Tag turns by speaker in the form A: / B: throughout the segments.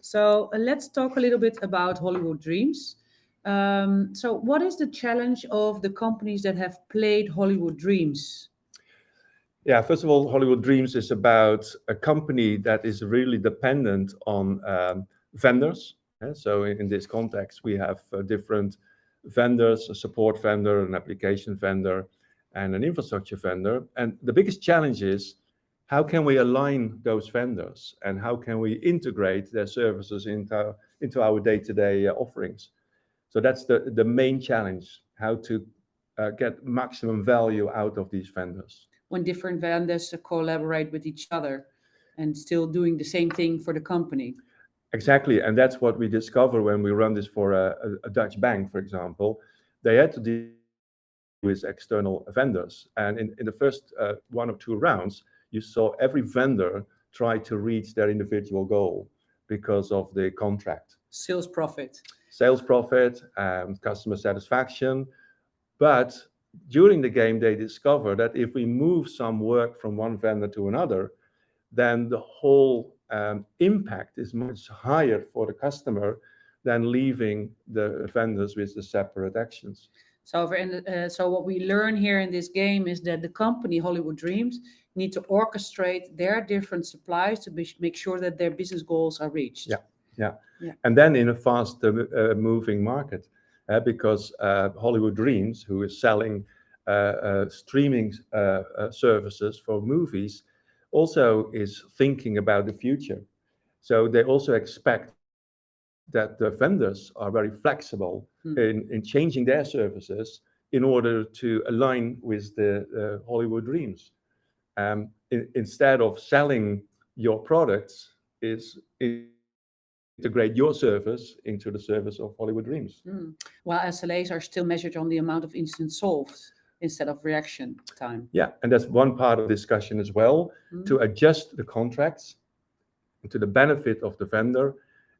A: So let's talk a little bit about Hollywood Dreams. So what is the challenge of the companies that have played Hollywood Dreams?
B: Yeah, first of all, Hollywood Dreams is about a company that is really dependent on vendors. So in this context, we have different vendors, a support vendor, an application vendor, and an infrastructure vendor. And the biggest challenge is how can we align those vendors and how can we integrate their services into our day-to-day offerings? So that's the main challenge, how to get maximum value out of these vendors.
A: When different vendors collaborate with each other and still doing the same thing for the company.
B: Exactly, and that's what we discover when we run this for a Dutch bank, for example. They had to deal with external vendors, and in the first one or two rounds, you saw every vendor try to reach their individual goal because of the contract.
A: Sales
B: profit, customer satisfaction, but during the game, they discover that if we move some work from one vendor to another, then the whole impact is much higher for the customer than leaving the vendors with the separate actions.
A: So what we learn here in this game is that the company Hollywood Dreams need to orchestrate their different supplies to make sure that their business goals are reached.
B: Yeah. And then in a fast moving market, because Hollywood Dreams, who is selling streaming services for movies, also is thinking about the future. So they also expect that the vendors are very flexible in changing their services in order to align with the Hollywood Dreams. Instead of selling your products, is integrate your service into the service of Hollywood Dreams.
A: While SLAs are still measured on the amount of incidents solved instead of reaction time.
B: Yeah, and that's one part of discussion as well, to adjust the contracts to the benefit of the vendor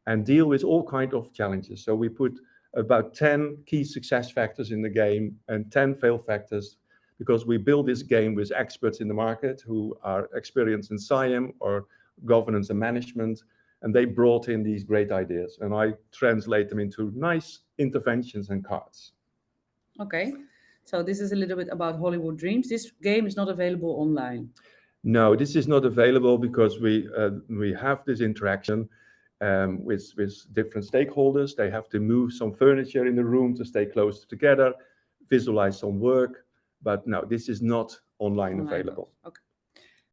B: and deal with all kinds of challenges. So we put about 10 key success factors in the game and 10 fail factors, because we build this game with experts in the market who are experienced in SIAM or governance and management, and they brought in these great ideas, and I translate them into nice interventions and cards.
A: Okay, so this is a little bit about Hollywood Dreams. This game is not available online.
B: No, this is not available because we have this interaction with different stakeholders. They have to move some furniture in the room to stay close together, visualize some work, but no, this is not online available.